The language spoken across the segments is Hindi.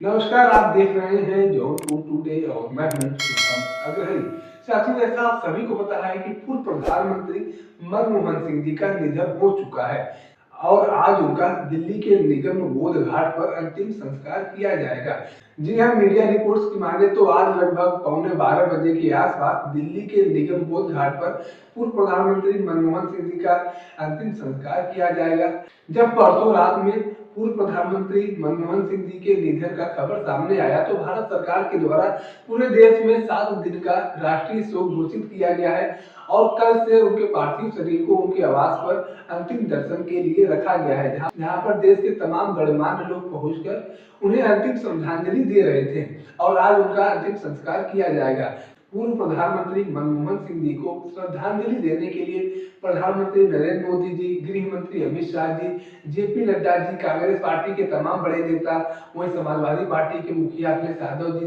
नमस्कार, आप देख रहे हैं जौनपुर टुडे और मैं हूं शुभम अग्रहरी। साथियों, जैसा आप सभी को पता है कि पूर्व प्रधानमंत्री मनमोहन सिंह जी का निधन हो चुका है और आज उनका दिल्ली के निगम बोध घाट पर अंतिम संस्कार किया जाएगा। जी हाँ, मीडिया रिपोर्ट्स की माने तो आज लगभग 11:15 बजे के आसपास दिल्ली के निगम बोध घाट पर पूर्व प्रधानमंत्री मनमोहन सिंह जी का अंतिम संस्कार किया जाएगा। जब परसों रात में पूर्व प्रधानमंत्री मनमोहन सिंह जी के निधन का खबर सामने आया तो भारत सरकार के द्वारा पूरे देश में 7 दिन का राष्ट्रीय शोक घोषित किया गया है और कल से उनके पार्थिव शरीर को उनके आवास पर अंतिम दर्शन के लिए रखा गया है, जहां पर देश के तमाम गणमान्य लोग पहुंचकर उन्हें अंतिम श्रद्धांजलि दे रहे थे और आज उनका अंतिम संस्कार किया जाएगा। पूर्व प्रधानमंत्री मनमोहन सिंह जी को श्रद्धांजलि देने के लिए प्रधानमंत्री नरेंद्र मोदी जी, गृह मंत्री अमित शाह जी, जेपी नड्डा जी, कांग्रेस पार्टी के तमाम बड़े नेता, वहीं समाजवादी पार्टी के मुखिया अखिलेश यादव जी,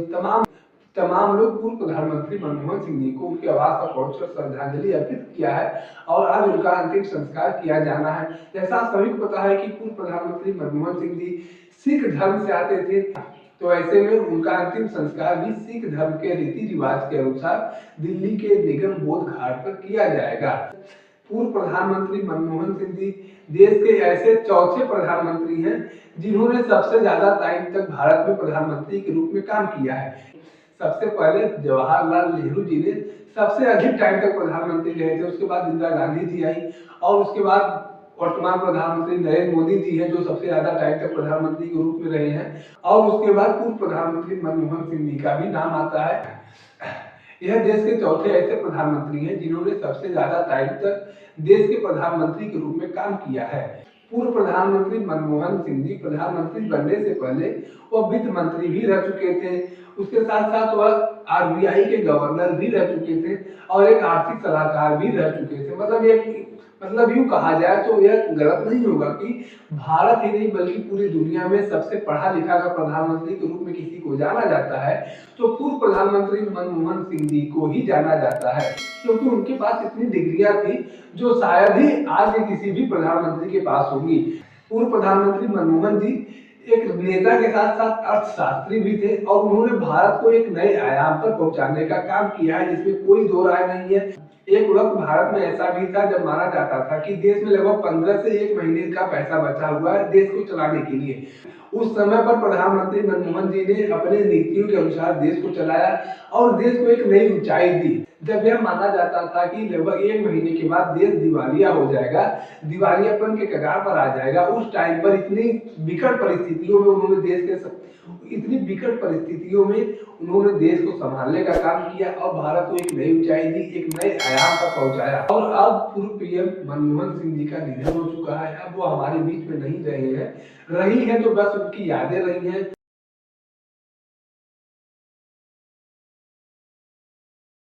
तमाम लोग पूर्व प्रधानमंत्री मनमोहन सिंह जी को उनके आवास पर पहुंचकर श्रद्धांजलि अर्पित किया है और आज उनका अंतिम संस्कार किया जाना है। जैसा आप सभी को पता है कि पूर्व प्रधानमंत्री मनमोहन सिंह जी सिख धर्म से आते थे, तो ऐसे में उनका अंतिम संस्कार भी सिख धर्म के रीति रिवाज के अनुसार दिल्ली के निगम बोध घाट पर किया जाएगा। पूर्व प्रधानमंत्री मनमोहन सिंह जी देश के ऐसे चौथे प्रधानमंत्री हैं जिन्होंने सबसे ज्यादा टाइम तक भारत में प्रधानमंत्री के रूप में काम किया है। सबसे पहले जवाहरलाल नेहरू जी ने सबसे अधिक टाइम तक प्रधानमंत्री रहे थे, उसके बाद इंदिरा गांधी जी आई और उसके बाद वर्तमान प्रधानमंत्री नरेंद्र मोदी जी हैं जो सबसे ज्यादा टाइम तक प्रधानमंत्री के रूप में रहे हैं और उसके बाद पूर्व प्रधानमंत्री मनमोहन सिंह जी का भी नाम आता है। यह देश के चौथे ऐसे प्रधानमंत्री हैं जिन्होंने सबसे ज्यादा टाइम तक देश के प्रधानमंत्री के रूप में काम किया है। पूर्व प्रधानमंत्री मनमोहन सिंह जी प्रधानमंत्री बनने से पहले वह वित्त मंत्री भी रह चुके थे, उसके साथ साथ वह आरबीआई के गवर्नर भी रह चुके थे और एक आर्थिक सलाहकार भी रह चुके थे। मतलब यूं कहा जाए तो यह गलत नहीं होगा कि भारत ही नहीं बल्कि पूरी दुनिया में सबसे पढ़ा लिखा का प्रधानमंत्री के रूप में किसी को जाना जाता है तो पूर्व प्रधानमंत्री मनमोहन सिंह जी को ही जाना जाता है, क्योंकि उनके पास इतनी डिग्रियां थी जो शायद ही आज किसी भी प्रधानमंत्री के पास होंगी। पूर्व प्रधानमंत्री मनमोहन जी एक नेता के साथ साथ अर्थशास्त्री भी थे और उन्होंने भारत को एक नए आयाम पर पहुंचाने का काम किया है, जिसमें कोई दो राय नहीं है। एक वक्त भारत में ऐसा भी था जब माना जाता था कि देश में लगभग 15 से 1 महीने का पैसा बचा हुआ है देश को चलाने के लिए। उस समय पर प्रधानमंत्री मनमोहन जी ने अपने नीतियों के अनुसार देश को चलाया और देश को एक नई ऊंचाई दी। जब यह माना जाता था कि लगभग 1 महीने के बाद देश दिवालिया हो जाएगा, दिवालियापन के कगार पर आ जाएगा, उस टाइम पर इतनी विकट परिस्थितियों में उन्होंने देश को संभालने का काम किया और भारत को एक नई ऊंचाई दी, एक नए आयाम पर पहुंचाया। और अब पूर्व पीएम मनमोहन सिंह जी का निधन हो चुका है, अब वो हमारे बीच में नहीं रहे हैं, रही है तो बस उनकी यादें रही हैं।